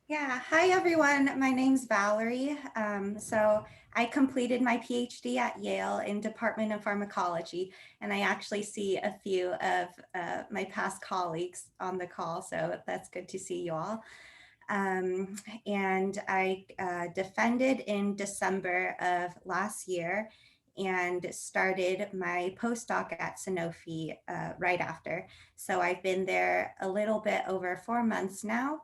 Yeah, hi everyone. My name's Valerie. So I completed my PhD at Yale in Department of Pharmacology, and I actually see a few of my past colleagues on the call, so that's good to see you all. Um, and I defended in December of last year and started my postdoc at Sanofi right after. So I've been there a little bit over 4 months now.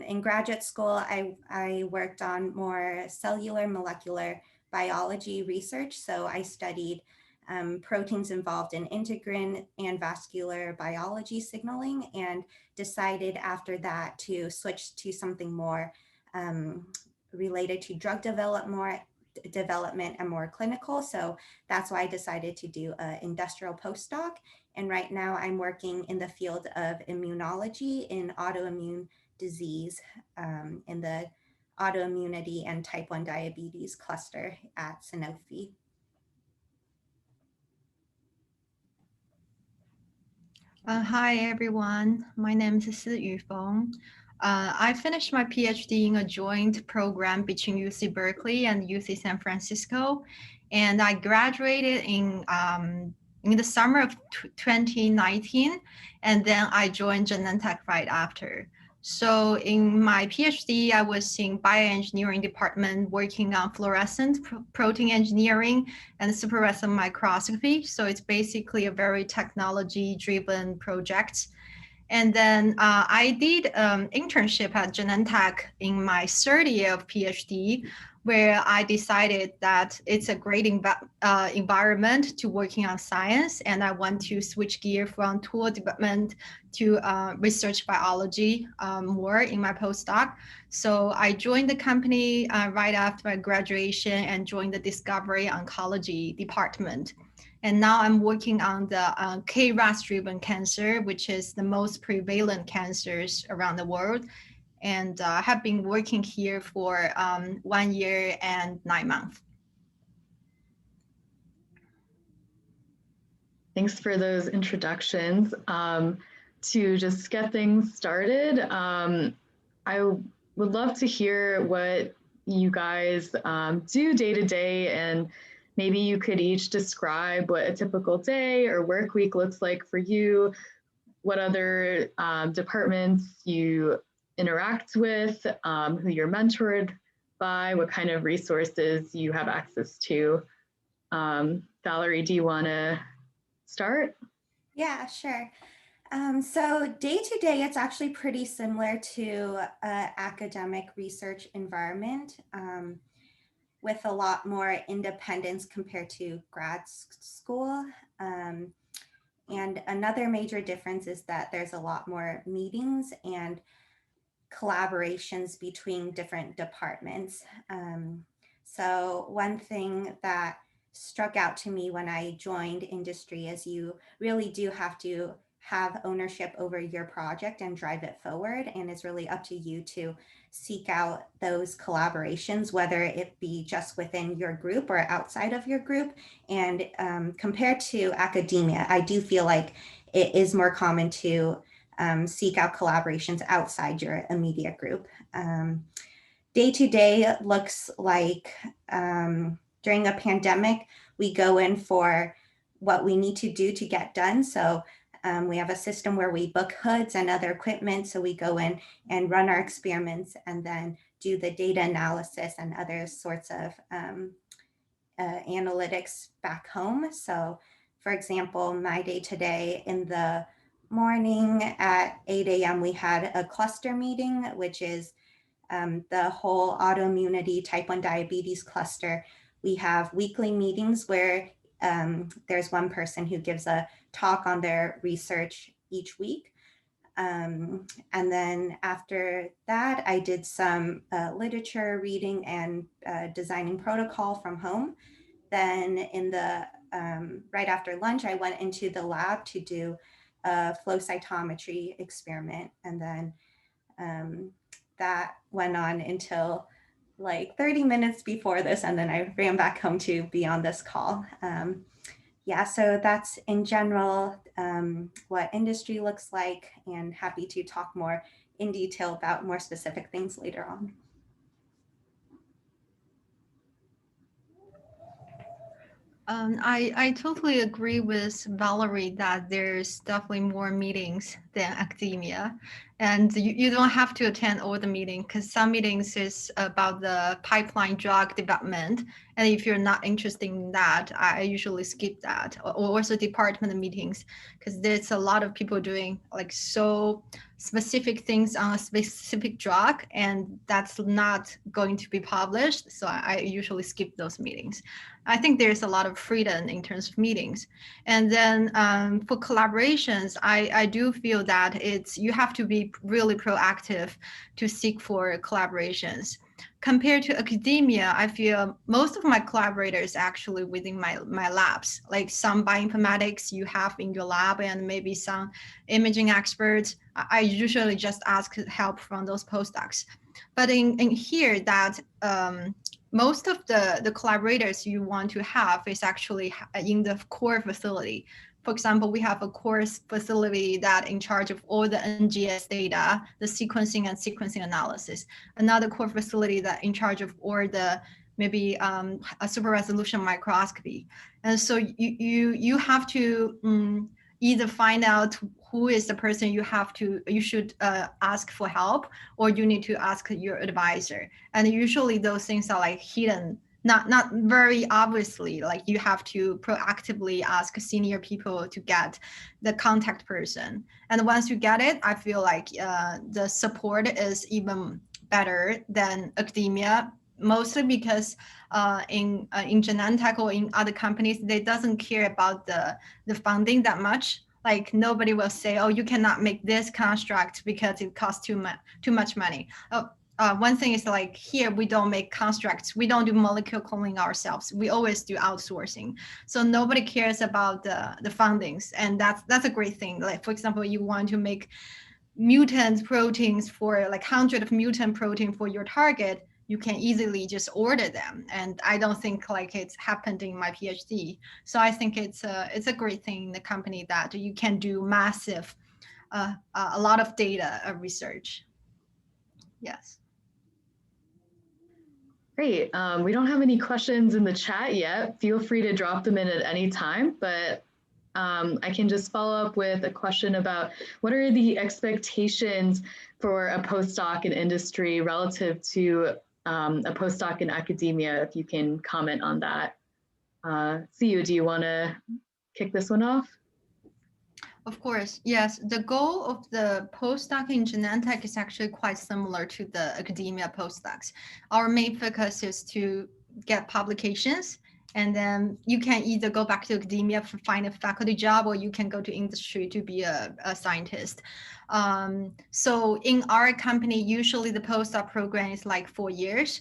In graduate school, I worked on more cellular molecular biology research. So I studied proteins involved in integrin and vascular biology signaling, and decided after that to switch to something more related to drug development and more clinical. So that's why I decided to do an industrial postdoc. And right now I'm working in the field of immunology in autoimmune disease in the autoimmunity and type 1 diabetes cluster at Sanofi. Hi everyone, my name is Si Yufeng. I finished my PhD in a joint program between UC Berkeley and UC San Francisco, and I graduated in the summer of 2019, and then I joined Genentech right after. So in my PhD, I was in bioengineering department working on fluorescent protein engineering and superfluorescent microscopy. So it's basically a very technology-driven project. And then I did internship at Genentech in my third year of PhD, where I decided that it's a great environment to working on science, and I want to switch gear from tool development to research biology more in my postdoc. So I joined the company right after my graduation and joined the discovery oncology department. And now I'm working on the KRAS-driven cancer, which is the most prevalent cancers around the world. And I have been working here for 1 year and 9 months. Thanks for those introductions. To just get things started, I would love to hear what you guys do day to day, and maybe you could each describe what a typical day or work week looks like for you, what other departments you interact with, who you're mentored by, what kind of resources you have access to. Valerie, do you want to start? Yeah, sure. So day to day, it's actually pretty similar to an academic research environment with a lot more independence compared to grad school. And another major difference is that there's a lot more meetings and collaborations between different departments. So one thing that struck out to me when I joined industry is you really do have to have ownership over your project and drive it forward. And it's really up to you to seek out those collaborations, whether it be just within your group or outside of your group. And compared to academia, I do feel like it is more common to seek out collaborations outside your immediate group. Day to day looks like during a pandemic, we go in for what we need to do to get done. So we have a system where we book hoods and other equipment. So we go in and run our experiments and then do the data analysis and other sorts of analytics back home. So for example, my day today in the morning at 8 a.m. we had a cluster meeting, which is the whole autoimmunity type 1 diabetes cluster. We have weekly meetings where there's one person who gives a talk on their research each week. And then after that, I did some literature reading and designing protocol from home. Then in the right after lunch, I went into the lab to do a flow cytometry experiment. And then that went on until like 30 minutes before this. And then I ran back home to be on this call. yeah, so that's in general what industry looks like, and happy to talk more in detail about more specific things later on. I totally agree with Valerie that there's definitely more meetings than academia. And you don't have to attend all the meetings because some meetings is about the pipeline drug development. And if you're not interested in that, I usually skip that. Or also department meetings, because there's a lot of people doing like so specific things on a specific drug, and that's not going to be published. So I usually skip those meetings. I think there's a lot of freedom in terms of meetings. And then for collaborations, I do feel that you have to be really proactive to seek for collaborations. Compared to academia, I feel most of my collaborators actually within my labs, like some bioinformatics you have in your lab and maybe some imaging experts. I usually just ask help from those postdocs. But in here that most of the collaborators you want to have is actually in the core facility. For example, we have a core facility that in charge of all the NGS data, the sequencing and sequencing analysis. Another core facility that in charge of all the maybe a super resolution microscopy. And so you have to either find out who is the person you should ask for help, or you need to ask your advisor. And usually those things are like hidden, not very obviously, like you have to proactively ask senior people to get the contact person. And once you get it, I feel like the support is even better than academia, mostly because in Genentech or in other companies, they doesn't care about the funding that much. Like nobody will say, oh, you cannot make this construct because it costs too much money. One thing is like here we don't make constructs, we don't do molecular cloning ourselves, we always do outsourcing. So nobody cares about the fundings, and that's a great thing. Like for example, you want to make mutant proteins for like 100 of mutant protein for your target, you can easily just order them. And I don't think like it's happened in my PhD. So I think it's a great thing in the company that you can do massive, a lot of data research. Yes. Great. We don't have any questions in the chat yet. Feel free to drop them in at any time, but I can just follow up with a question about what are the expectations for a postdoc in industry relative to a postdoc in academia, if you can comment on that. Siyu, do you want to kick this one off? Of course, yes. The goal of the postdoc in Genentech is actually quite similar to the academia postdocs. Our main focus is to get publications, and then you can either go back to academia to find a faculty job, or you can go to industry to be a scientist. So in our company, usually the postdoc program is like 4 years.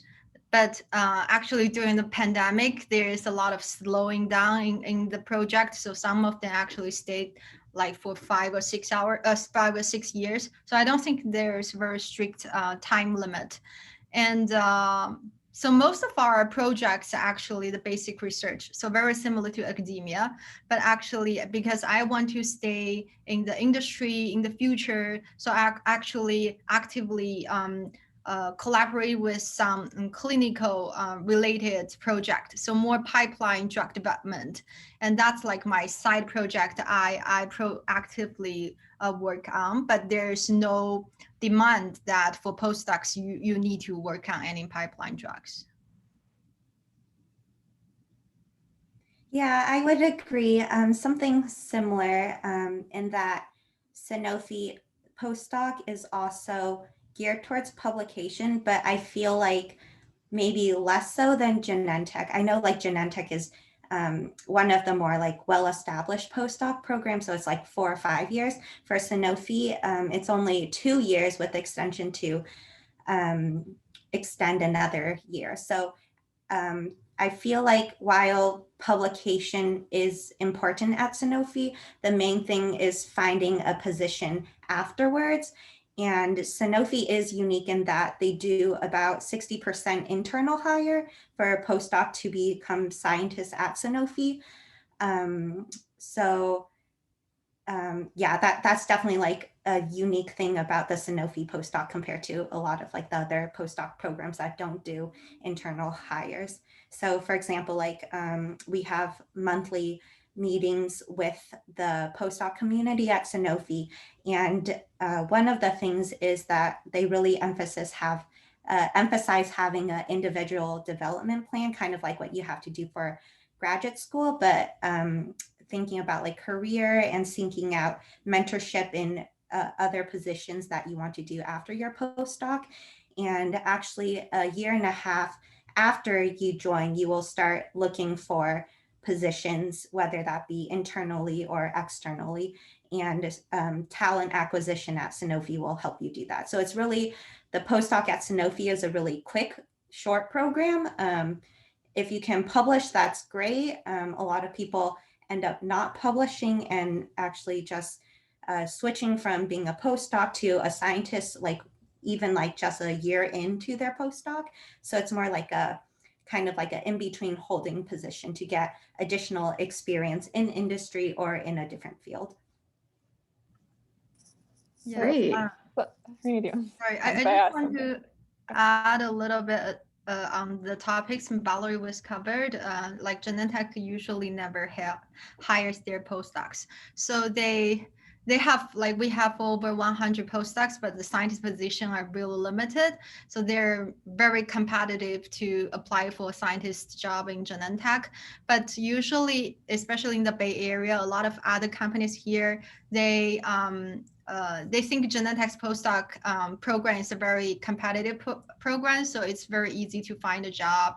But actually during the pandemic, there is a lot of slowing down in the project. So some of them actually stayed like for 5 or 6 years. So I don't think there's very strict time limit. And so most of our projects are actually the basic research. So very similar to academia, but actually because I want to stay in the industry in the future, so I actually actively collaborate with some clinical related project, so more pipeline drug development. And that's like my side project I proactively work on, but there's no demand that for postdocs you need to work on any pipeline drugs. Yeah, I would agree. Something similar in that Sanofi postdoc is also geared towards publication, but I feel like maybe less so than Genentech. I know like Genentech is one of the more like well-established postdoc programs, so it's like 4 or 5 years. For Sanofi, it's only 2 years with extension to extend another year. So I feel like while publication is important at Sanofi, the main thing is finding a position afterwards. And Sanofi is unique in that they do about 60% internal hire for a postdoc to become scientists at Sanofi. So yeah, that's definitely like a unique thing about the Sanofi postdoc compared to a lot of like the other postdoc programs that don't do internal hires. So for example, like we have monthly meetings with the postdoc community at Sanofi. And one of the things is that they really emphasize having an individual development plan, kind of like what you have to do for graduate school, but thinking about like career and seeking out mentorship in other positions that you want to do after your postdoc. And actually, a year and a half after you join, you will start looking for positions, whether that be internally or externally. And talent acquisition at Sanofi will help you do that. So it's really, the postdoc at Sanofi is a really quick, short program. If you can publish, that's great. A lot of people end up not publishing and actually just switching from being a postdoc to a scientist, like even like just a year into their postdoc. So it's more like a kind of like an in-between holding position to get additional experience in industry or in a different field. Yeah. Great. Sorry, I just want to add a little bit on the topics Valerie was covered. Like Genentech usually never hires their postdocs, so they have, like, we have over 100 postdocs, but the scientist position are really limited, so they're very competitive to apply for a scientist job in Genentech. But usually, especially in the Bay Area, a lot of other companies here, they think Genentech's postdoc program is a very competitive program, so it's very easy to find a job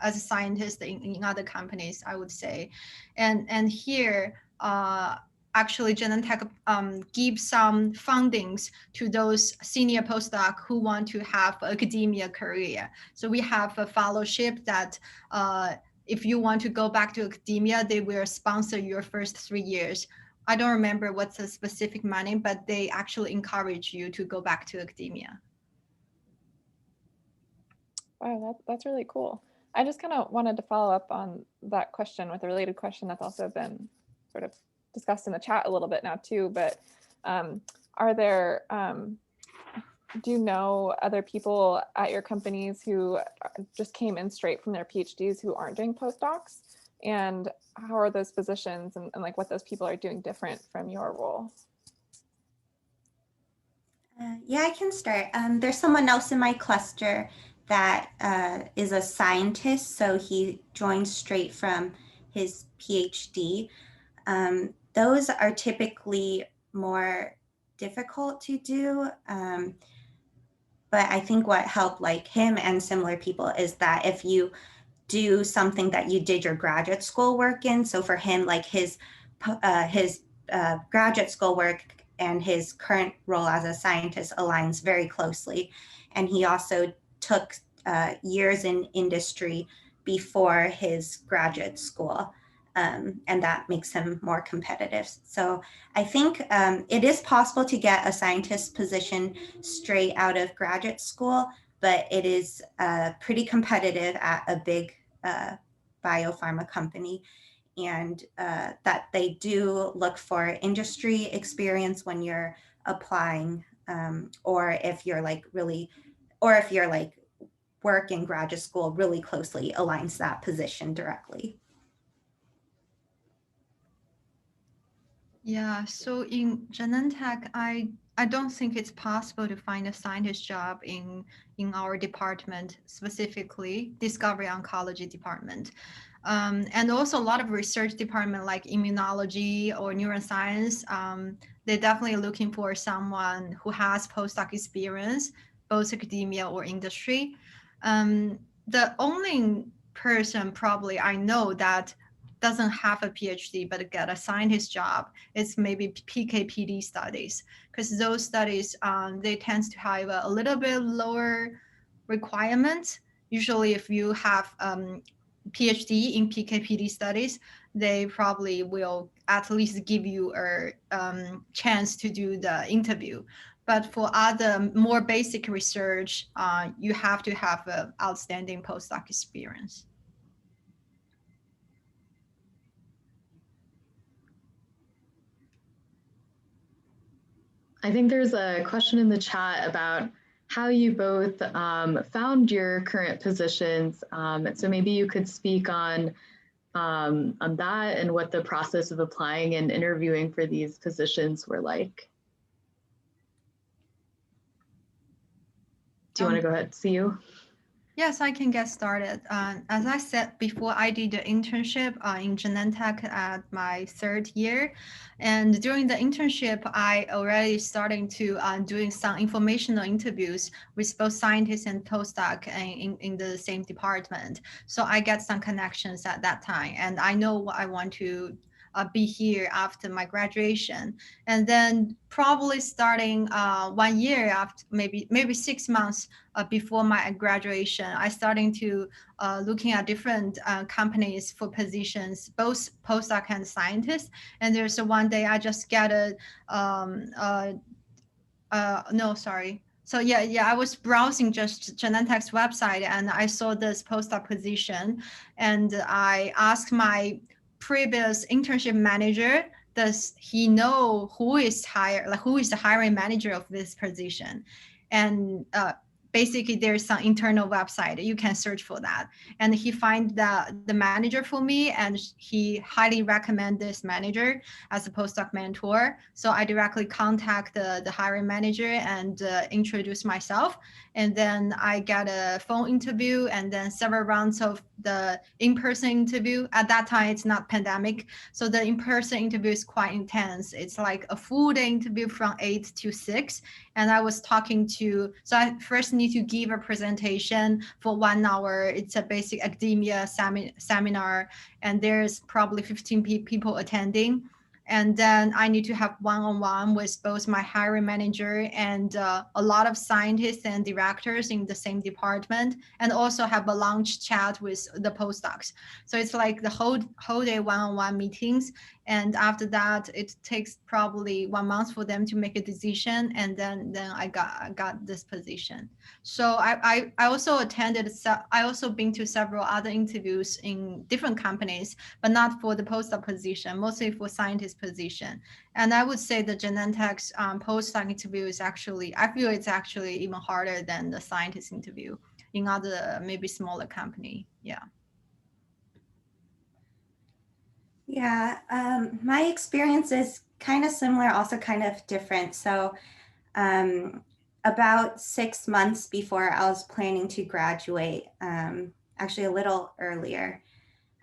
as a scientist in other companies, I would say. And here, actually, Genentech gives some fundings to those senior postdoc who want to have academia career. So we have a fellowship that if you want to go back to academia, they will sponsor your first 3 years. I don't remember what's the specific money, but they actually encourage you to go back to academia. Wow, that's really cool. I just kind of wanted to follow up on that question with a related question that's also been sort of discussed in the chat a little bit now too, but are there, do you know other people at your companies who just came in straight from their PhDs who aren't doing postdocs? And how are those positions and like what those people are doing different from your role? Yeah, I can start. There's someone else in my cluster that is a scientist, so he joined straight from his PhD. Those are typically more difficult to do. But I think what helped like him and similar people is that if you do something that you did your graduate school work in. So for him, like his graduate school work and his current role as a scientist aligns very closely. And he also took years in industry before his graduate school. And that makes him more competitive. So I think it is possible to get a scientist position straight out of graduate school, but it is pretty competitive at a big biopharma company, and that they do look for industry experience when you're applying, or if you're like work in graduate school really closely aligns that position directly. Yeah, so in Genentech, I don't think it's possible to find a scientist job in our department, specifically discovery oncology department. And also a lot of research department like immunology or neuroscience, they're definitely looking for someone who has postdoc experience, both academia or industry. The only person probably I know that doesn't have a PhD but get a scientist job, it's maybe PK/PD studies, because those studies they tend to have a little bit lower requirements. Usually, if you have PhD in PK/PD studies, they probably will at least give you a chance to do the interview. But for other more basic research, you have to have an outstanding postdoc experience. I think there's a question in the chat about how you both found your current positions. So maybe you could speak on that and what the process of applying and interviewing for these positions were like. Do you want to go ahead, see you? Yes, I can get started. As I said before, I did the internship in Genentech at my third year. And during the internship, I already starting to doing some informational interviews with both scientists and postdoc in the same department. So I get some connections at that time. And I know what I want to be here after my graduation. And then probably starting 1 year after, maybe 6 months before my graduation, I starting to looking at different companies for positions, both postdoc and scientists. And there's one day I just get no, sorry. So yeah, I was browsing just Genentech's website and I saw this postdoc position, and I asked my previous internship manager, does he know who is the hiring manager of this position? And basically there's some internal website you can search for that, and he find the manager for me, and he highly recommend this manager as a postdoc mentor. So I directly contact the hiring manager and introduce myself, and then I get a phone interview and then several rounds of the in-person interview. At that time it's not pandemic, so the in-person interview is quite intense. It's like a full day interview from 8 to 6, and I was talking to, so I first need to give a presentation for 1 hour. It's a basic academia seminar, and there's probably 15 people attending. And then I need to have one-on-one with both my hiring manager and a lot of scientists and directors in the same department, and also have a lunch chat with the postdocs. So it's like the whole day one-on-one meetings. And after that, it takes probably 1 month for them to make a decision. And then I got this position. So I also I also been to several other interviews in different companies, but not for the postdoc position, mostly for scientist position. And I would say the Genentech's postdoc interview is actually, I feel it's actually even harder than the scientist interview in other maybe smaller company. Yeah. Yeah, my experience is kind of similar, also kind of different. So about 6 months before I was planning to graduate, actually a little earlier,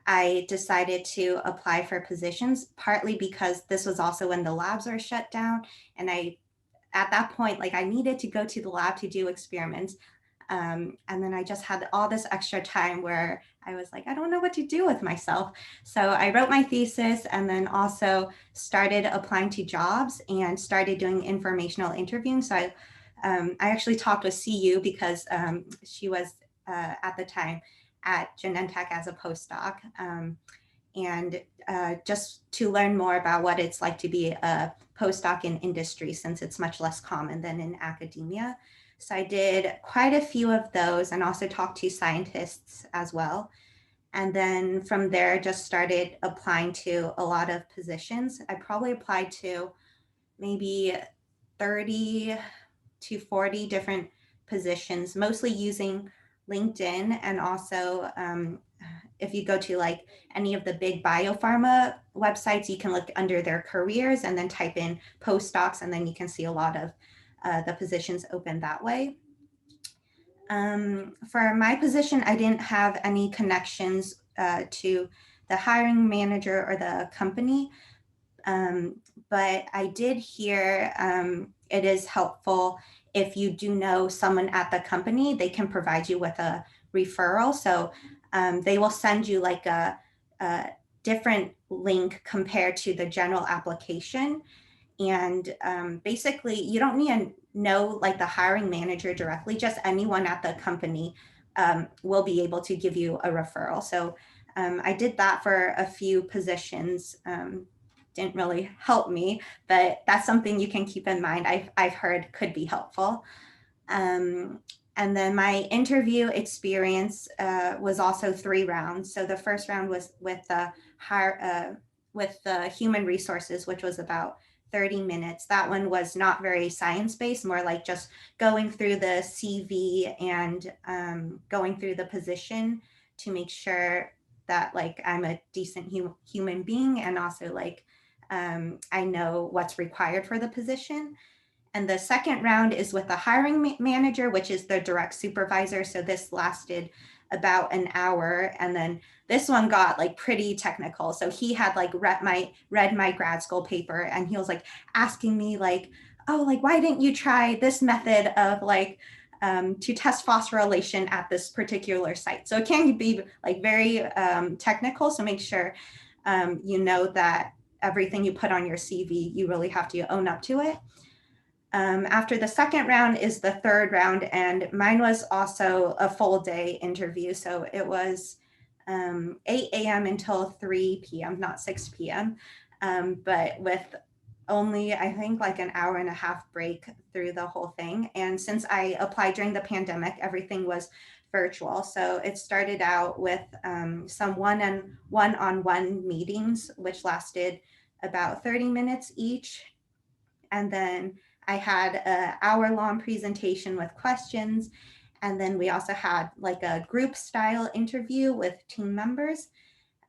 I decided to apply for positions, partly because this was also when the labs were shut down. And at that point, like I needed to go to the lab to do experiments. And then I just had all this extra time where I was like, I don't know what to do with myself. So I wrote my thesis and then also started applying to jobs and started doing informational interviewing. So I actually talked with CU because she was at the time at Genentech as a postdoc. And just to learn more about what it's like to be a postdoc in industry, since it's much less common than in academia. So I did quite a few of those and also talked to scientists as well. And then from there, just started applying to a lot of positions. I probably applied to maybe 30 to 40 different positions, mostly using LinkedIn. And also, if you go to like any of the big biopharma websites, you can look under their careers and then type in postdocs, and then you can see a lot of the positions open that way. For my position, I didn't have any connections to the hiring manager or the company, but I did hear it is helpful if you do know someone at the company, they can provide you with a referral. So they will send you like a different link compared to the general application. And basically, you don't need to know like the hiring manager directly, just anyone at the company will be able to give you a referral. So I did that for a few positions. Didn't really help me, but that's something you can keep in mind. I've heard could be helpful. And then my interview experience was also 3 rounds. So the first round was with the human resources, which was about 30 minutes. That one was not very science-based, more like just going through the CV and going through the position to make sure that like I'm a decent human being, and also like I know what's required for the position. And the second round is with the hiring manager, which is the direct supervisor. So this lasted about an hour. And then this one got like pretty technical. So he had like read my grad school paper, and he was like asking me like, oh, like, why didn't you try this method of like to test phosphorylation at this particular site? So it can be like very technical. So make sure you know that everything you put on your CV, you really have to own up to it. After the second round is the third round, and mine was also a full day interview. So it was 8 a.m. until 3 p.m., not 6 p.m., but with only, I think, like an hour and a half break through the whole thing. And since I applied during the pandemic, everything was virtual. So it started out with some one-on-one meetings, which lasted about 30 minutes each. And then I had an hour-long presentation with questions. And then we also had like a group style interview with team members.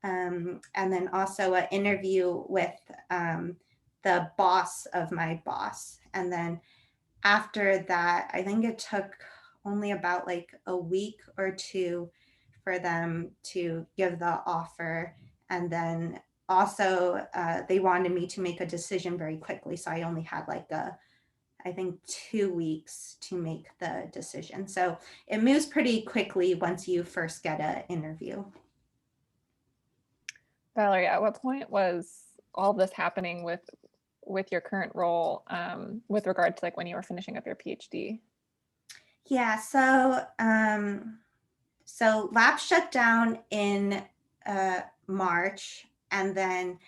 And then also an interview with the boss of my boss. And then after that, I think it took only about like a week or two for them to give the offer. And then also they wanted me to make a decision very quickly. So I only had like I think 2 weeks to make the decision. So it moves pretty quickly once you first get an interview. Valerie, at what point was all this happening with your current role with regard to like when you were finishing up your PhD? Yeah, so lab shut down in March, and then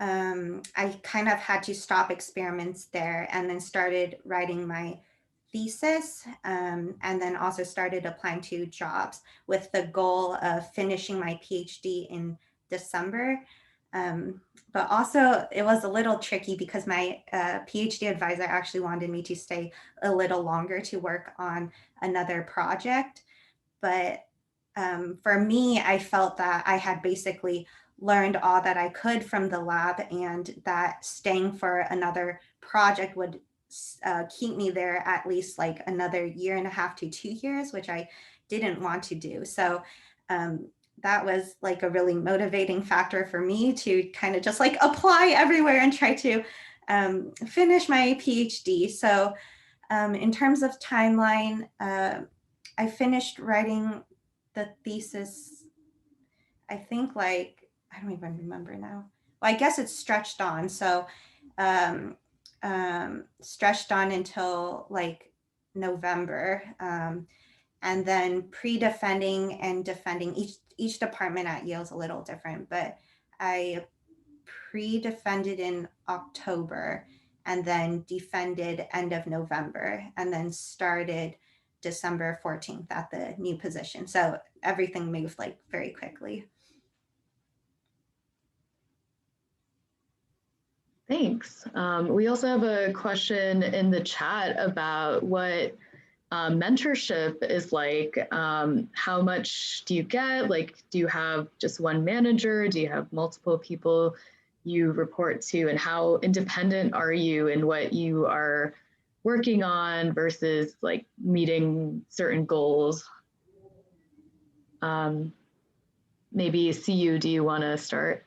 I kind of had to stop experiments there, and then started writing my thesis, and then also started applying to jobs with the goal of finishing my PhD in December. But also it was a little tricky because my PhD advisor actually wanted me to stay a little longer to work on another project. But for me, I felt that I had basically learned all that I could from the lab, and that staying for another project would keep me there at least like another 1.5 to 2 years, which I didn't want to do. So that was like a really motivating factor for me to kind of just like apply everywhere and try to finish my PhD. So in terms of timeline, I finished writing the thesis, I think like, I don't even remember now. Well, I guess it's stretched on. So stretched on until like November. And then pre-defending and defending, each department at Yale is a little different, but I pre-defended in October and then defended end of November, and then started December 14th at the new position. So everything moved like very quickly. Thanks. We also have a question in the chat about what mentorship is like. How much do you get? Like, do you have just one manager? Do you have multiple people you report to? And how independent are you in what you are working on versus like meeting certain goals? Maybe CU, do you want to start?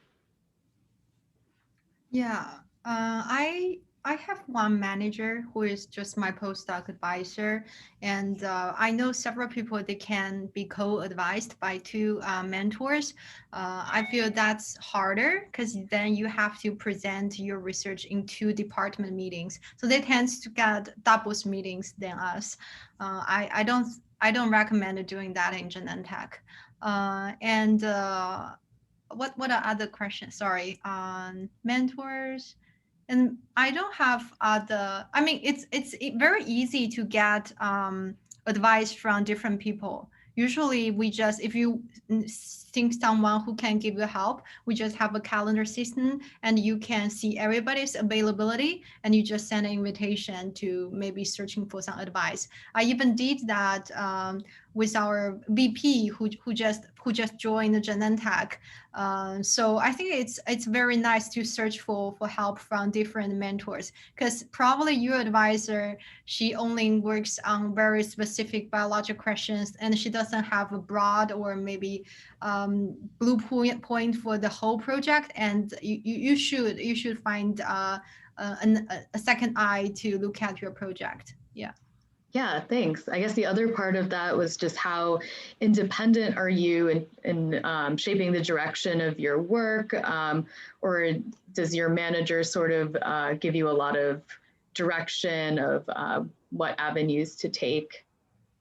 Yeah, I have one manager who is just my postdoc advisor, and I know several people that can be co-advised by two mentors. I feel that's harder because then you have to present your research in 2 department meetings, so they tend to get doubles meetings than us. I don't recommend doing that in Genentech. What are other questions? Sorry, on mentors. And I don't have other. I mean, it's very easy to get advice from different people. Usually we just, if you think someone who can give you help, we just have a calendar system and you can see everybody's availability and you just send an invitation to maybe searching for some advice. I even did that with our VP who just joined the Genentech. So I think it's very nice to search for help from different mentors, because probably your advisor, she only works on very specific biological questions and she doesn't have a broad or maybe point for the whole project. And you should find a second eye to look at your project. Yeah. Yeah, thanks. I guess the other part of that was just how independent are you in shaping the direction of your work, or does your manager sort of give you a lot of direction of what avenues to take?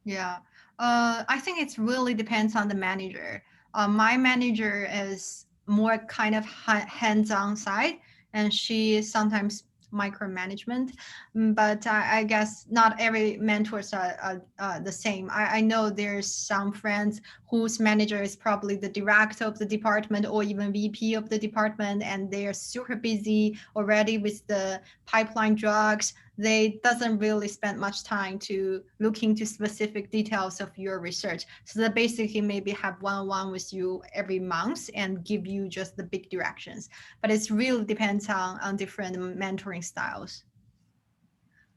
Yeah, I think it really depends on the manager. My manager is more kind of hands-on side, and she is sometimes micromanagement. But I guess not every mentors are the same. I know there's some friends whose manager is probably the director of the department or even VP of the department, and they are super busy already with the pipeline drugs. They doesn't really spend much time to look into specific details of your research. So they basically maybe have one-on-one with you every month and give you just the big directions. But it really depends on different mentoring styles.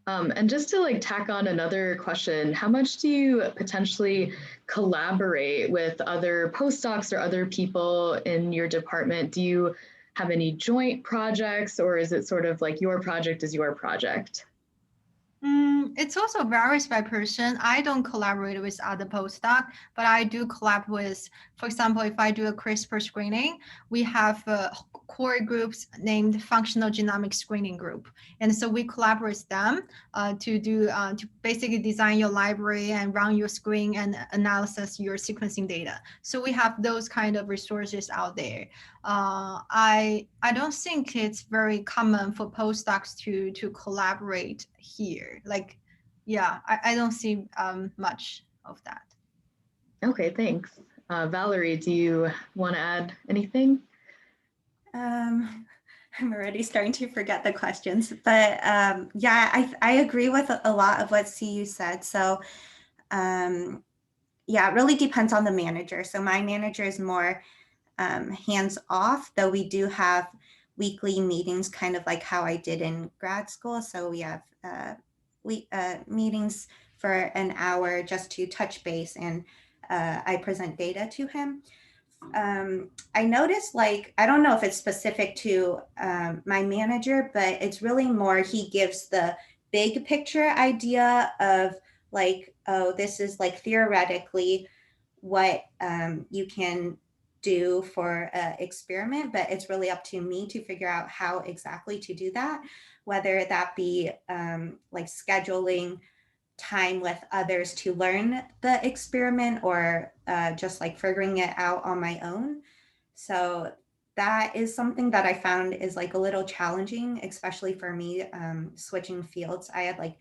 And just to like tack on another question, how much do you potentially collaborate with other postdocs or other people in your department? Do you have any joint projects, or is it sort of like your project is your project? It's also varies by person. I don't collaborate with other postdoc, but I do collab with, for example, if I do a CRISPR screening, we have core groups named Functional Genomic Screening Group. And so we collaborate with them to basically design your library and run your screen and analysis your sequencing data. So we have those kind of resources out there. I don't think it's very common for postdocs to collaborate here. Like, yeah, I don't see much of that. Okay, thanks. Valerie, do you want to add anything? I'm already starting to forget the questions, but yeah, I agree with a lot of what CU said. So yeah, it really depends on the manager. So my manager is more hands off, though we do have weekly meetings, kind of like how I did in grad school. So we have meetings for an hour just to touch base, and I present data to him. I noticed, like, I don't know if it's specific to my manager, but it's really more he gives the big picture idea of like, oh, this is like theoretically what you can do for an experiment, but it's really up to me to figure out how exactly to do that, whether that be like scheduling time with others to learn the experiment, or just like figuring it out on my own. So that is something that I found is like a little challenging, especially for me, switching fields. I had like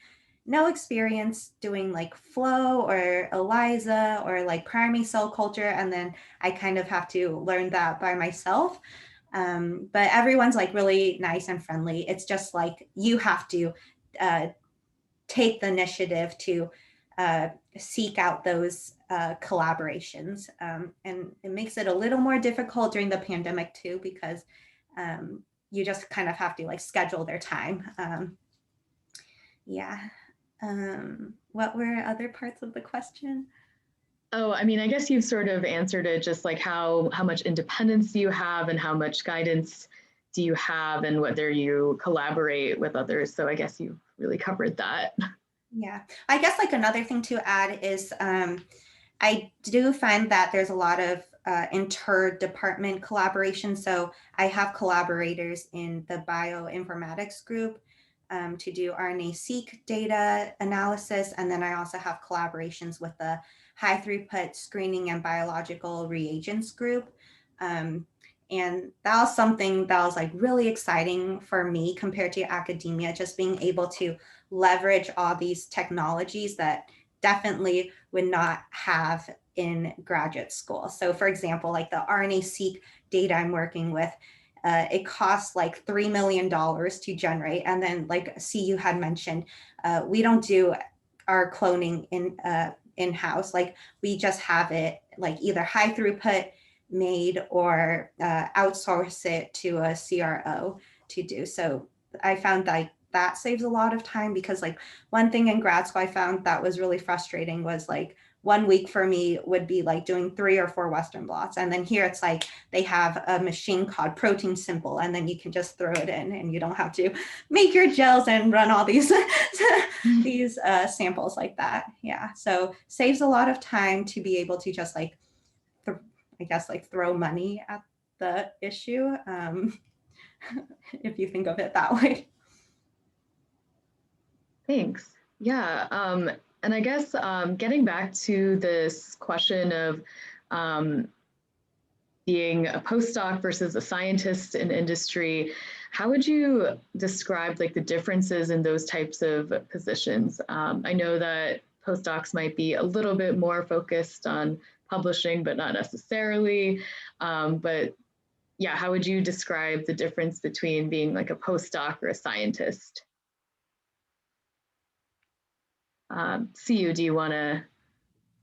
no experience doing like flow or ELISA or like primary cell culture, and then I kind of have to learn that by myself. But everyone's like really nice and friendly. It's just like you have to take the initiative to seek out those collaborations. And it makes it a little more difficult during the pandemic too, because you just kind of have to like schedule their time. Yeah. What were other parts of the question? Oh, I mean, I guess you've sort of answered it, just like how much independence do you have and how much guidance do you have, and whether you collaborate with others. So I guess you've really covered that. Yeah, I guess like another thing to add is I do find that there's a lot of inter-department collaboration. So I have collaborators in the bioinformatics group to do RNA-seq data analysis. And then I also have collaborations with the high throughput screening and biological reagents group. And that was something that was like really exciting for me compared to academia, just being able to leverage all these technologies that definitely would not have in graduate school. So for example, like the RNA-seq data I'm working with, it costs like $3 million to generate. And then like CU had mentioned, we don't do our cloning in-house. Like we just have it like either high throughput made or outsource it to a CRO to do. So I found that saves a lot of time, because like one thing in grad school I found that was really frustrating was like 1 week for me would be like doing 3 or 4 Western blots. And then here it's like they have a machine called Protein Simple, and then you can just throw it in and you don't have to make your gels and run all these these samples like that. Yeah, so saves a lot of time to be able to just like, I guess like throw money at the issue, if you think of it that way. Thanks. Yeah. And I guess getting back to this question of being a postdoc versus a scientist in industry, how would you describe like the differences in those types of positions? I know that postdocs might be a little bit more focused on publishing, but not necessarily. But yeah, how would you describe the difference between being like a postdoc or a scientist? CU, do you want to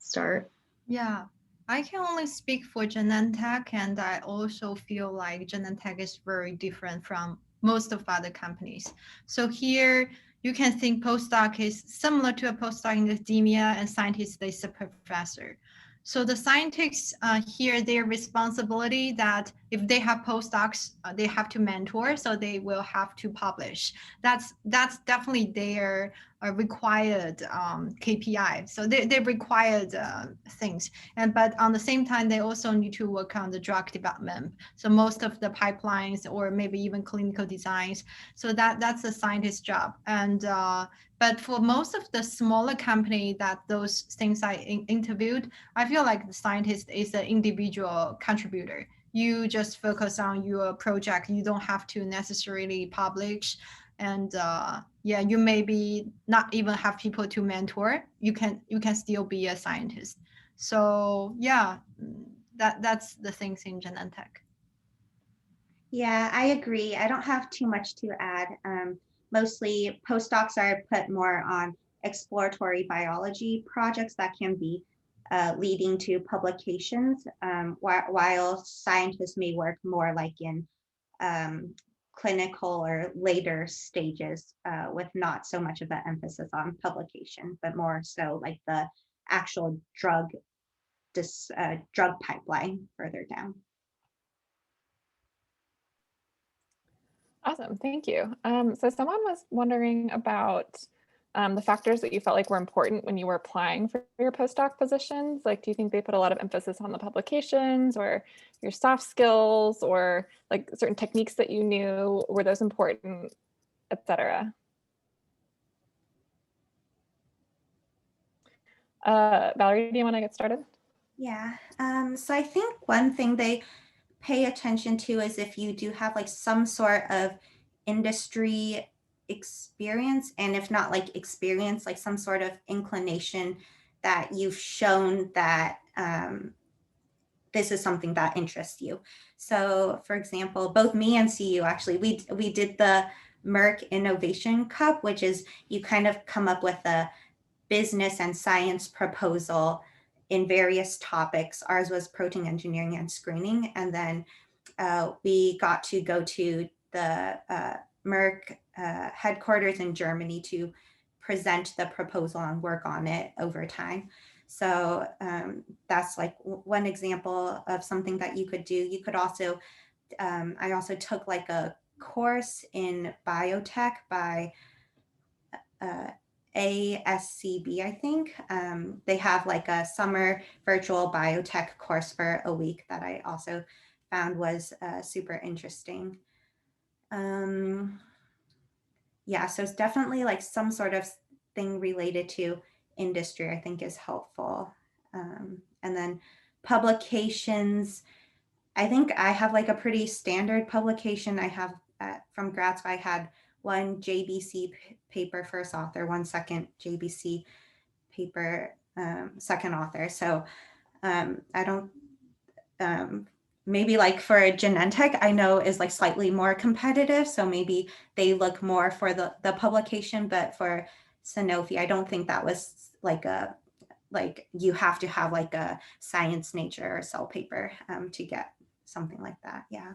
start? Yeah, I can only speak for Genentech, and I also feel like Genentech is very different from most of other companies. So here you can think postdoc is similar to a postdoc in academia, and scientist is a professor. So the scientists here, their responsibility that if they have postdocs, they have to mentor, so they will have to publish. That's definitely their required KPI. So they required things, but on the same time, they also need to work on the drug development. So most of the pipelines or maybe even clinical designs. So that's the scientist's job. And but for most of the smaller company that those things I interviewed, I feel like the scientist is an individual contributor. You just focus on your project. You don't have to necessarily publish. And yeah, you maybe not even have people to mentor. You can still be a scientist. So yeah, that's the things in Genentech. Yeah, I agree. I don't have too much to add. Mostly postdocs are put more on exploratory biology projects that can be leading to publications, while scientists may work more like in clinical or later stages, with not so much of an emphasis on publication, but more so like the actual drug pipeline further down. Awesome, thank you. So someone was wondering about the factors that you felt like were important when you were applying for your postdoc positions. Like, do you think they put a lot of emphasis on the publications or your soft skills, or like certain techniques that you knew? Were those important, et cetera? Valerie, do you want to get started? Yeah, so I think one thing they pay attention to is if you do have like some sort of industry experience, and if not like experience, like some sort of inclination that you've shown that this is something that interests you. So for example, both me and CU actually, we did the Merck Innovation Cup, which is you kind of come up with a business and science proposal in various topics. Ours was protein engineering and screening. And then we got to go to the Merck headquarters in Germany to present the proposal and work on it over time. So that's like one example of something that you could do. You could also, I also took like a course in biotech by ASCB, I think. They have like a summer virtual biotech course for a week that I also found was super interesting. Yeah, so it's definitely like some sort of thing related to industry, I think is helpful. And then publications, I think I have like a pretty standard publication. I have from grad school, I had one JBC paper first author, one second JBC paper second author. So I don't, maybe like for Genentech, I know is like slightly more competitive. So maybe they look more for the publication, but for Sanofi, I don't think that was like you have to have like a Science, Nature, or Cell paper to get something like that. Yeah.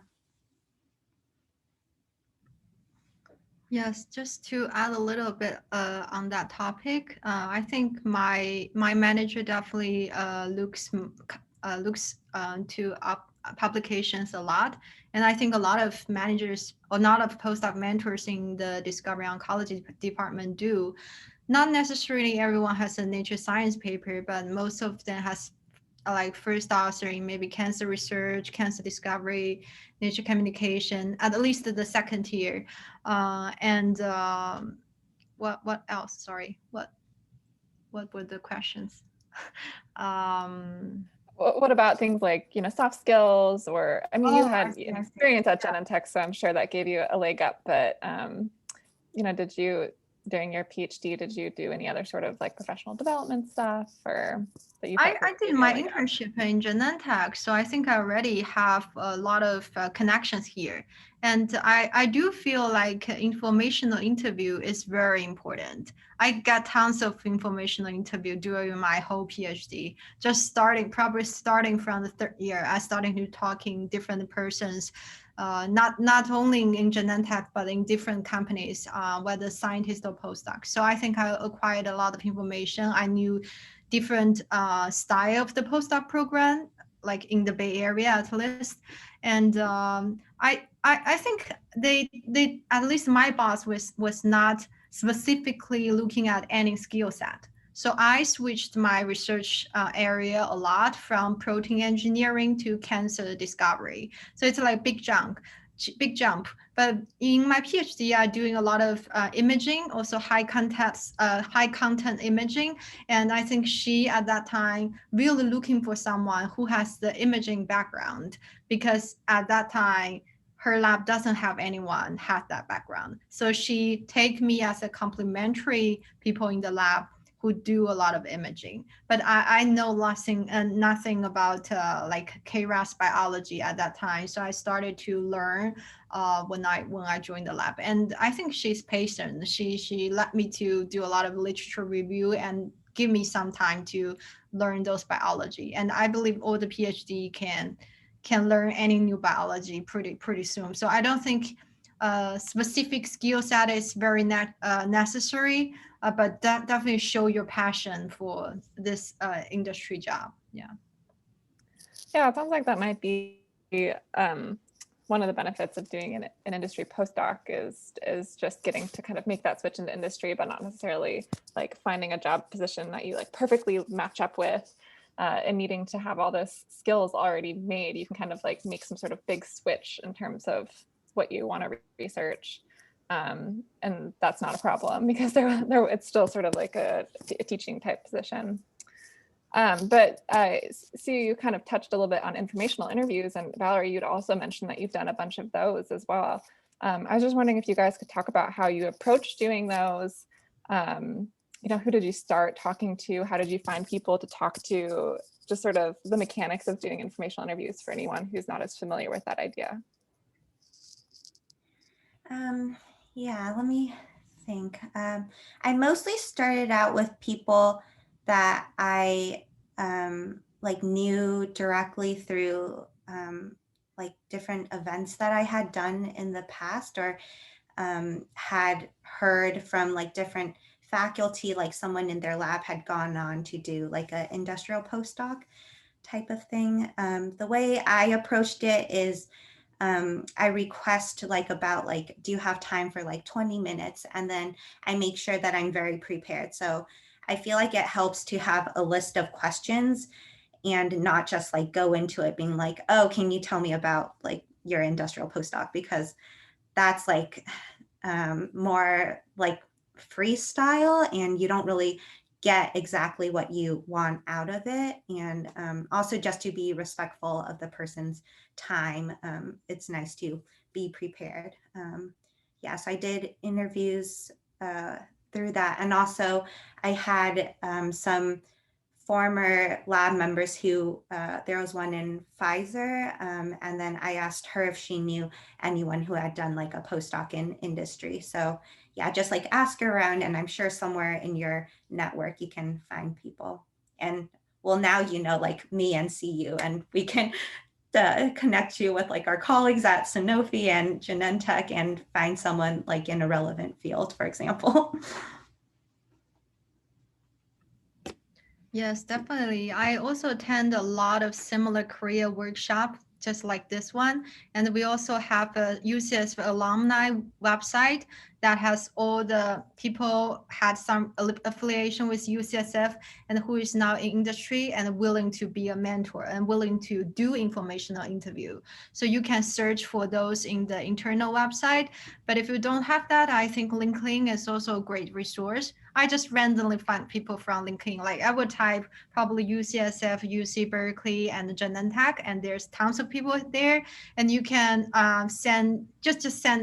Yes, just to add a little bit on that topic, I think my manager definitely looks to publications a lot, and I think a lot of managers or a lot of postdoc mentors in the discovery oncology department do. Not necessarily everyone has a Nature Science paper, but most of them has like first author in maybe cancer research, cancer discovery, Nature Communication, at least the second tier. And what else? Sorry, what were the questions? What about things like, soft skills, or, I mean, you Oh, I had see, I see. experience at Genentech, so I'm sure that gave you a leg up, but, did you, during your PhD, did you do any other sort of like professional development stuff, or that you thought I would did give you a my leg up? internship in Genentech, so I think I already have a lot of connections here. And I do feel like informational interview is very important. I got tons of informational interview during my whole PhD. Probably starting from the third year, I started to talking different persons, not only in Genentech, but in different companies, whether scientists or postdocs. So I think I acquired a lot of information. I knew different style of the postdoc program, like in the Bay Area at least. And I think they at least my boss was not specifically looking at any skill set. So I switched my research area a lot from protein engineering to cancer discovery. So it's like big jump. But in my PhD, I'm doing a lot of imaging, also high content imaging. And I think she at that time really looking for someone who has the imaging background, because at that time her lab doesn't have anyone has that background. So she take me as a complementary people in the lab who do a lot of imaging. But I know nothing about like KRAS biology at that time. So I started to learn when I joined the lab. And I think she's patient. She let me to do a lot of literature review and give me some time to learn those biology. And I believe all the PhD can learn any new biology pretty soon. So I don't think specific skill set is very necessary, but that definitely show your passion for this industry job. Yeah. Yeah, it sounds like that might be one of the benefits of doing an industry postdoc is just getting to kind of make that switch into industry, but not necessarily like finding a job position that you like perfectly match up with, and needing to have all those skills already made. You can kind of like make some sort of big switch in terms of what you want to research. And that's not a problem because it's still sort of like a teaching type position. But so you kind of touched a little bit on informational interviews, and Valerie, you'd also mentioned that you've done a bunch of those as well. I was just wondering if you guys could talk about how you approach doing those. Who did you start talking to? How did you find people to talk to? Just sort of the mechanics of doing informational interviews for anyone who's not as familiar with that idea. Yeah, let me think. I mostly started out with people that I like knew directly through like different events that I had done in the past, or had heard from like different faculty, like someone in their lab had gone on to do like an industrial postdoc type of thing. The way I approached it is I request like about like, do you have time for like 20 minutes? And then I make sure that I'm very prepared. So I feel like it helps to have a list of questions and not just like go into it being like, oh, can you tell me about like your industrial postdoc? Because that's like more like freestyle and you don't really get exactly what you want out of it. And also just to be respectful of the person's time, it's nice to be prepared. Yes, I did interviews through that. And also I had some former lab members who, there was one in Pfizer, and then I asked her if she knew anyone who had done like a postdoc in industry. So yeah, just like ask around, and I'm sure somewhere in your network you can find people. And well, now you know like me and CU, and we can connect you with like our colleagues at Sanofi and Genentech and find someone like in a relevant field, for example. Yes, definitely. I also attend a lot of similar career workshops, just like this one. And we also have a UCSF alumni website that has all the people had some affiliation with UCSF and who is now in industry and willing to be a mentor and willing to do informational interview. So you can search for those in the internal website. But if you don't have that, I think LinkedIn is also a great resource. I just randomly find people from LinkedIn. Like I would type probably UCSF, UC Berkeley, and Genentech, and there's tons of people there. And you can send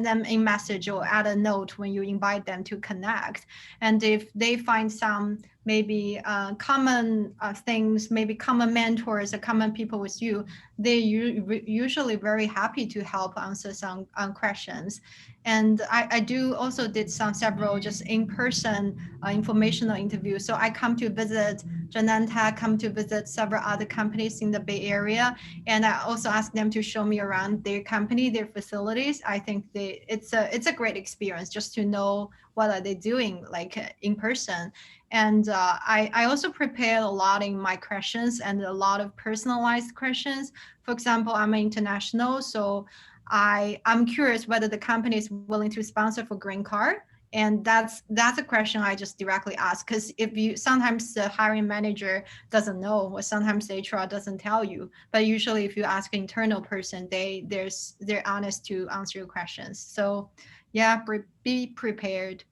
them a message or add a note when you invite them to connect. And if they find some maybe common things, maybe common mentors or common people with you, they're usually very happy to help answer some questions. And I do also did several just in-person informational interviews. So I come to visit Genentech, come to visit several other companies in the Bay Area, and I also ask them to show me around their company, their facilities. I think it's a great experience just to know what are they doing like in person. And I also prepared a lot in my questions and a lot of personalized questions. For example, I'm international, so I'm curious whether the company is willing to sponsor for green card. And that's a question I just directly ask, because if you sometimes the hiring manager doesn't know, or sometimes HR doesn't tell you, but usually if you ask an internal person, they're honest to answer your questions. So yeah, be prepared.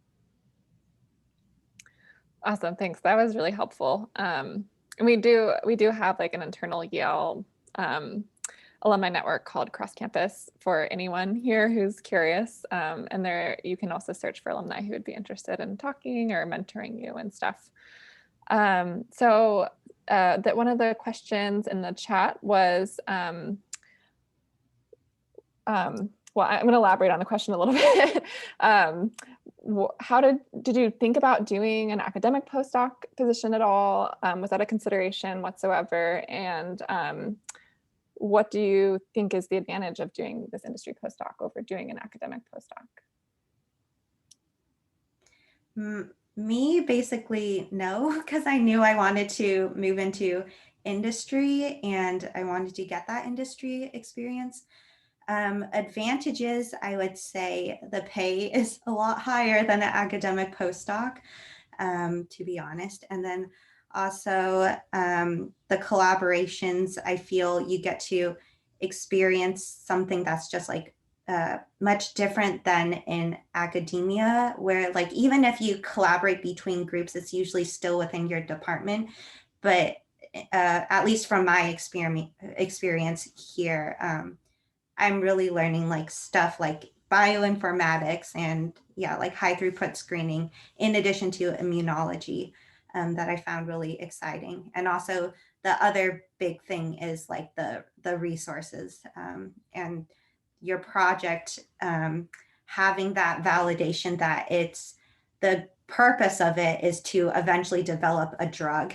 Awesome, thanks. That was really helpful. And we do have like an internal Yale alumni network called Cross Campus for anyone here who's curious. And there you can also search for alumni who would be interested in talking or mentoring you and stuff. So that one of the questions in the chat was, well, I'm going to elaborate on the question a little bit. How did you think about doing an academic postdoc position at all? Was that a consideration whatsoever? And what do you think is the advantage of doing this industry postdoc over doing an academic postdoc? Me, basically, no, because I knew I wanted to move into industry and I wanted to get that industry experience. Advantages, I would say the pay is a lot higher than an academic postdoc, to be honest. And then also the collaborations, I feel you get to experience something that's just like much different than in academia, where like even if you collaborate between groups, it's usually still within your department. But at least from my experience here, I'm really learning like stuff like bioinformatics and yeah, like high throughput screening in addition to immunology that I found really exciting. And also the other big thing is like the resources and your project having that validation that it's the purpose of it is to eventually develop a drug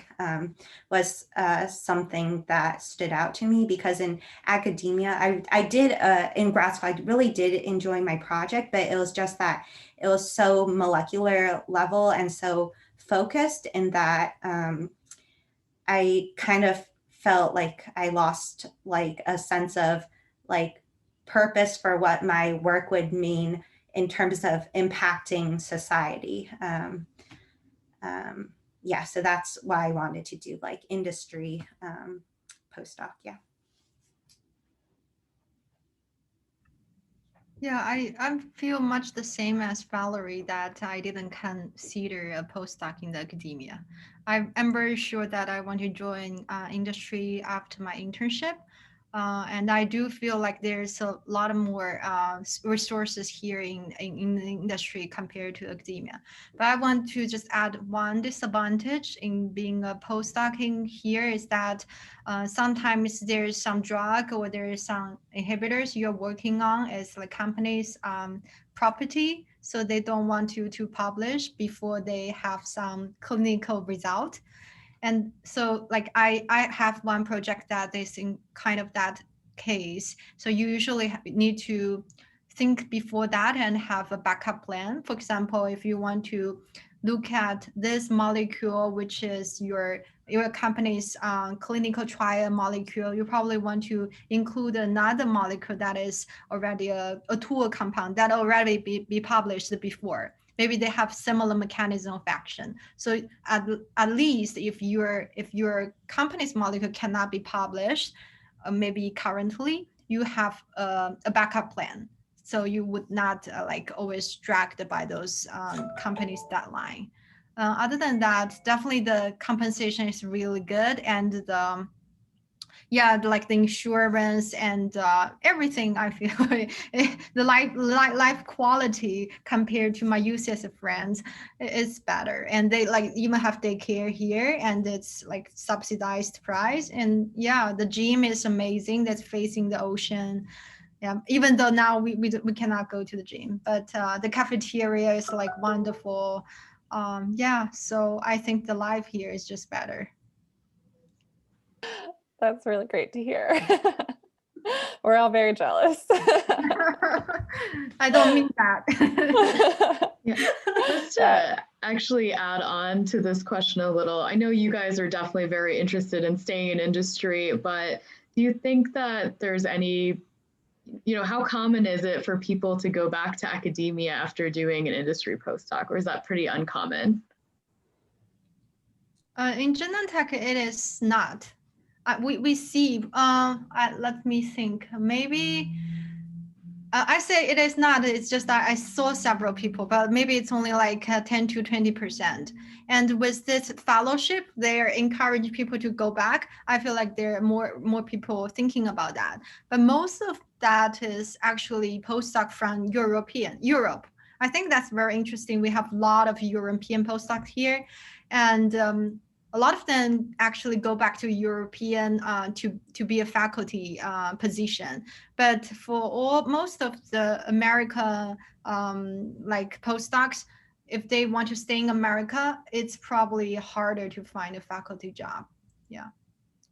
was something that stood out to me, because in academia, I did in grad school, I really did enjoy my project, but it was just that it was so molecular level and so focused in that I kind of felt like I lost like a sense of like purpose for what my work would mean in terms of impacting society. Yeah, so that's why I wanted to do like industry postdoc. Yeah. Yeah, I feel much the same as Valerie, that I didn't consider a postdoc in the academia. I'm very sure that I want to join industry after my internship. And I do feel like there's a lot of more resources here in the industry compared to academia. But I want to just add one disadvantage in being a postdoc in here is that sometimes there's some drug or there is some inhibitors you're working on as like companies' property. So they don't want you to publish before they have some clinical result. And so like I have one project that is in kind of that case. So you usually need to think before that and have a backup plan. For example, if you want to look at this molecule, which is your company's clinical trial molecule, you probably want to include another molecule that is already a tool compound that already be published before. Maybe they have similar mechanism of action. So at least if your company's molecule cannot be published, maybe currently, you have a backup plan. So you would not like always dragged by those companies' deadline. Other than that, definitely the compensation is really good, and the like the insurance and everything, I feel the life quality compared to my UCS friends is better, and they like even have daycare here, and it's like subsidized price, and yeah, the gym is amazing that's facing the ocean. Yeah, even though now we cannot go to the gym, but the cafeteria is like wonderful. Yeah, so I think the life here is just better. That's really great to hear. We're all very jealous. I don't mean that. Yeah. Just to actually add on to this question a little, I know you guys are definitely very interested in staying in industry, but do you think that there's any, how common is it for people to go back to academia after doing an industry postdoc, or is that pretty uncommon? In Genentech, it is not. We see, let me think, maybe, I say it is not, it's just that I saw several people, but maybe it's only like 10 to 20%. And with this fellowship, they're encouraging people to go back. I feel like there are more people thinking about that. But most of that is actually postdoc from Europe. I think that's very interesting. We have a lot of European postdocs here, and a lot of them actually go back to European to be a faculty position. But for most of the America like postdocs, if they want to stay in America, it's probably harder to find a faculty job. Yeah,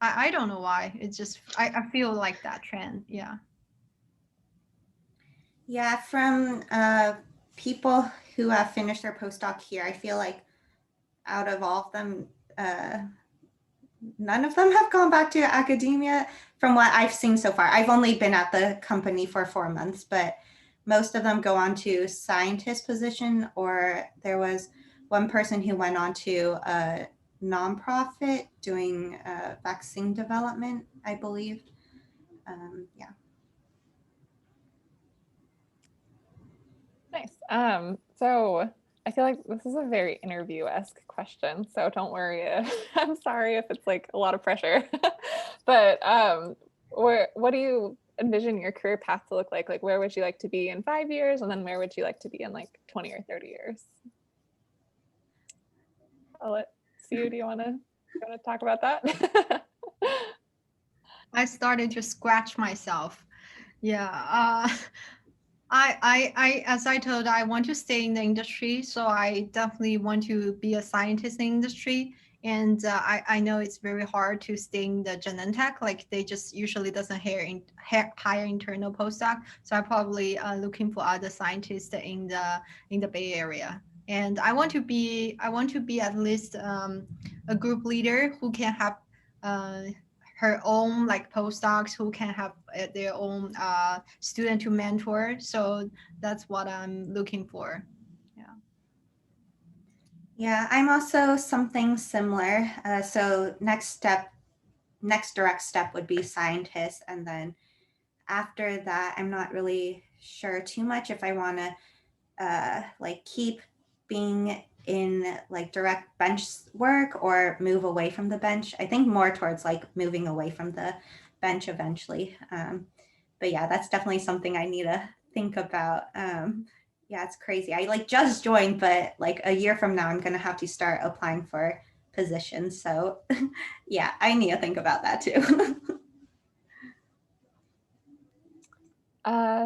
I don't know why. It's just I feel like that trend. Yeah. Yeah, from people who have finished their postdoc here, I feel like out of all of them, none of them have gone back to academia from what I've seen so far. I've only been at the company for 4 months, but most of them go on to scientist position, or there was one person who went on to a nonprofit doing vaccine development, I believe. Yeah. Nice. So I feel like this is a very interview-esque question, so don't worry. I'm sorry if it's like a lot of pressure, but what do you envision your career path to look like? Like, where would you like to be in 5 years, and then where would you like to be in like 20 or 30 years? I'll let Sue, do you want to talk about that? I started to scratch myself. Yeah. I as I told, I want to stay in the industry, so I definitely want to be a scientist in industry. And I know it's very hard to stay in the Genentech, like they just usually doesn't hire internal postdoc. So I'm probably looking for other scientists in the Bay Area. And I want to be at least a group leader who can have her own like postdocs, who can have their own student to mentor. So that's what I'm looking for. Yeah. Yeah, I'm also something similar. So next direct step would be scientist. And then after that, I'm not really sure too much if I want to like keep being in like direct bench work or move away from the bench. I think more towards like moving away from the bench eventually. But yeah, that's definitely something I need to think about. Yeah, it's crazy. I like just joined, but like a year from now, I'm going to have to start applying for positions. So yeah, I need to think about that too.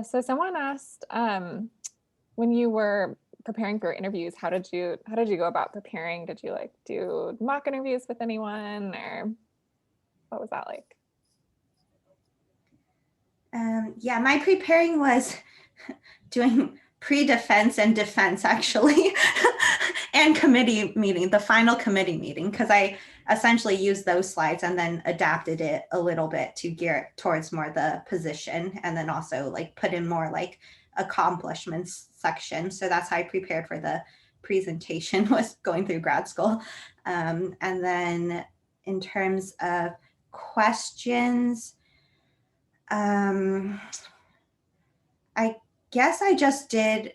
So someone asked, when you were preparing for interviews, how did you go about preparing? Did you like do mock interviews with anyone, or what was that like? Yeah, my preparing was doing pre-defense and defense actually, and committee meeting, the final committee meeting, because I essentially used those slides and then adapted it a little bit to gear it towards more the position, and then also like put in more like accomplishments section. So that's how I prepared for the presentation, was going through grad school. And then in terms of questions, I guess I just did.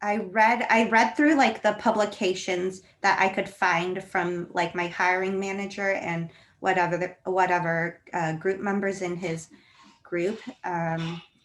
I read through like the publications that I could find from like my hiring manager and whatever group members in his group.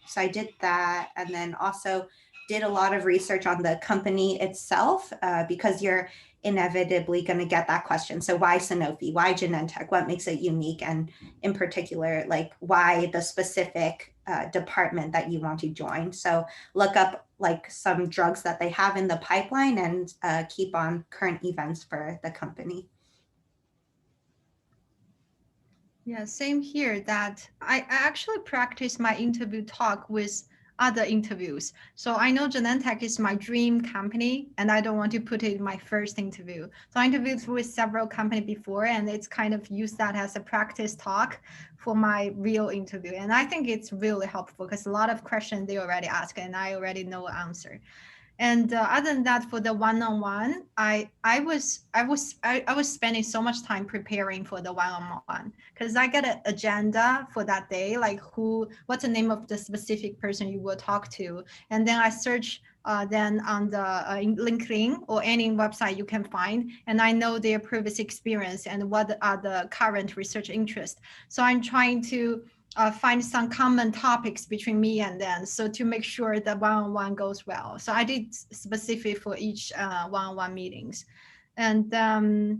So I did that, and then also did a lot of research on the company itself, because you're inevitably going to get that question. So why Sanofi? Why Genentech? What makes it unique? And in particular, like why the specific department that you want to join? So look up like some drugs that they have in the pipeline, and keep on current events for the company. Yeah, same here. That I actually practice my interview talk with other interviews. So I know Genentech is my dream company, and I don't want to put it in my first interview. So I interviewed with several companies before, and it's kind of used that as a practice talk for my real interview. And I think it's really helpful because a lot of questions they already ask, and I already know the answer. And other than that, for the one-on-one, I was spending so much time preparing for the one-on-one because I get an agenda for that day, like what's the name of the specific person you will talk to, and then I search then on the LinkedIn or any website you can find, and I know their previous experience and what are the current research interests. So I'm trying to find some common topics between me and them, so to make sure the one-on-one goes well. So I did specific for each one-on-one meetings. And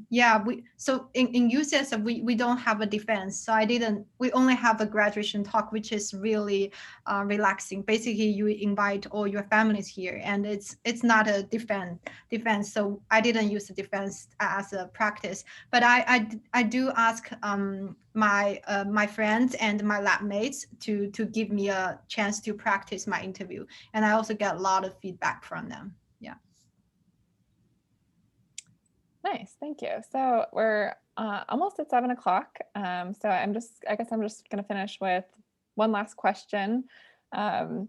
yeah, so in UCS we don't have a defense, so we only have a graduation talk, which is really relaxing. Basically you invite all your families here, and it's not a defense, so I didn't use the defense as a practice, but I do ask my friends and my lab mates to give me a chance to practice my interview, and I also get a lot of feedback from them. Yeah. Nice, thank you. So we're almost at 7 o'clock. So I guess I'm just going to finish with one last question. For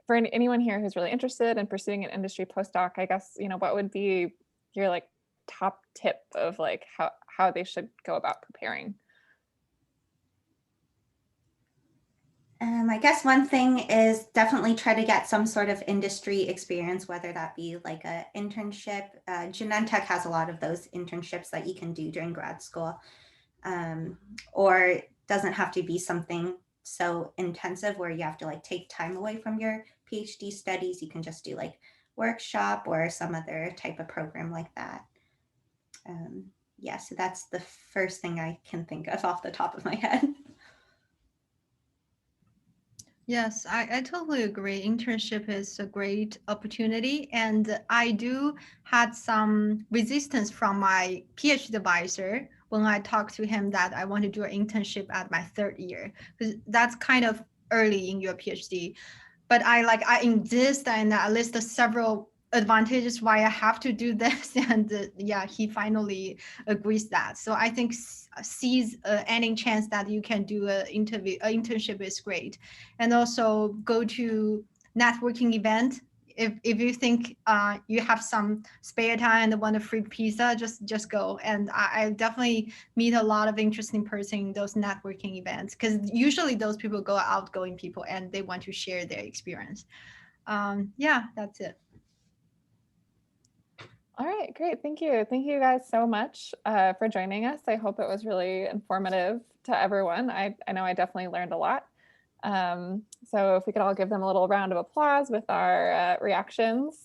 anyone here who's really interested in pursuing an industry postdoc, I guess, what would be your like top tip of like how they should go about preparing? I guess one thing is definitely try to get some sort of industry experience, whether that be like an internship. Genentech has a lot of those internships that you can do during grad school, or doesn't have to be something so intensive where you have to like take time away from your PhD studies. You can just do like workshop or some other type of program like that. Yeah, so that's the first thing I can think of off the top of my head. Yes, I totally agree. Internship is a great opportunity. And I do had some resistance from my PhD advisor when I talked to him that I want to do an internship at my third year, because that's kind of early in your PhD. But I insist and I list several advantages why I have to do this. And yeah, he finally agrees that. So I think seize any chance that you can do an internship is great. And also go to networking event. If you think you have some spare time and want a free pizza, just go. And I definitely meet a lot of interesting person in those networking events, because usually those people go outgoing people and they want to share their experience. Yeah, that's it. All right, great. Thank you. Thank you guys so much for joining us. I hope it was really informative to everyone. I know I definitely learned a lot. So if we could all give them a little round of applause with our reactions.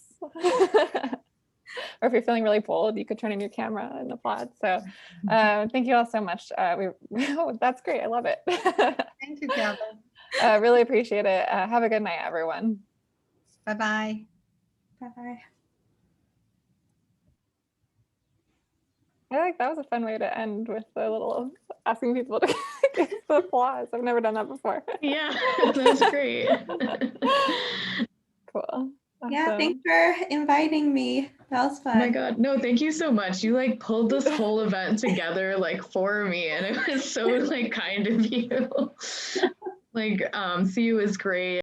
Or if you're feeling really bold, you could turn on your camera and applaud. So thank you all so much. That's great. I love it. Thank you, Kevin. Really appreciate it. Have a good night, everyone. Bye-bye. Bye-bye. I like that was a fun way to end with a little asking people to give the applause. I've never done that before. Yeah, that's great. Cool. Yeah, Awesome. thanks for inviting me. That was fun. Oh my God. No, thank you so much. You like pulled this whole event together like for me, and it was so like kind of you. Like, CU is great.